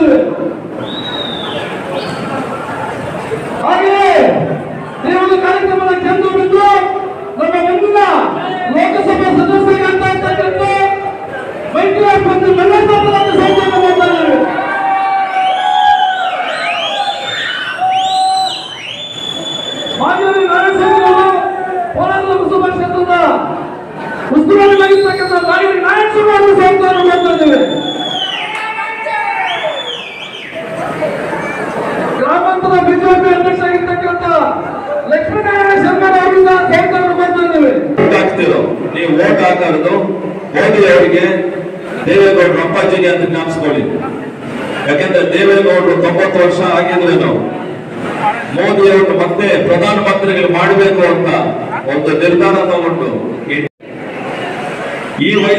ಇದ್ದೇವೆ. ಹಾಗೆಯೇ ಈ ಒಂದು ಕಾರ್ಯಕ್ರಮದ ಕೇಂದ್ರ ಬಿಂದು ನಮ್ಮ ಮುಂದಿನ ಲೋಕಸಭಾ ಸದಸ್ಯರಿಗೆ ಅಂತ ಇರ್ತಕ್ಕಂಥ ಮೈತ್ರಿ ಮಲ್ಲಸ್ವಾಮಿ ಸಂಚಾರ ಮಾಡ್ತಾ ಇದ್ದೇವೆ. ಮಾಜಿ ನಾರಾಯಣಸ್ವಾಮಿ ಕೋಲಾರ ಲೋಕಸಭಾ ಕ್ಷೇತ್ರದ ಉಸ್ತುವಾರಿಯಾಗಿರ್ತಕ್ಕಂಥ ಮಾಜಿ ನಾರಾಯಣಸ್ವಾಮಿ ಅವರು ಸಂಚಾರ ಮಾಡ್ತಾ ಇದ್ದೇವೆ. ಗ್ರಾಮಾಂತರ ಬಿಜೆಪಿ ಅಧ್ಯಕ್ಷ ಆಗಿರ್ತಕ್ಕಂಥ ಲಕ್ಷ್ಮೀನಾರಾಯಣ ಶರ್ಮಾ ಅವರಿಂದ ಸಂಚಾರ ಮಾಡ್ತಾ ಇದ್ದೇವೆ. ನೀವು ವೋಟ್ ಹಾಕೋದು ಮೋದಿ ಅವರಿಗೆ, ದೇವೇಗೌಡರು ಅಪ್ಪಾಜಿಗೆ ಅಂತ ಜ್ಞಾಪಿಸ್ಕೊಳ್ಳಿ. ಯಾಕೆಂದ್ರೆ ದೇವೇಗೌಡರು 90 ವರ್ಷ ಆಗಿದ್ರೇನು ಮೋದಿ ಅವರು ಮತ್ತೆ ಪ್ರಧಾನಮಂತ್ರಿಗಳು ಮಾಡಬೇಕು ಅಂತ ಒಂದು ನಿರ್ಧಾರ ತಗೊಂಡು ಈ ವಯಸ್ಸು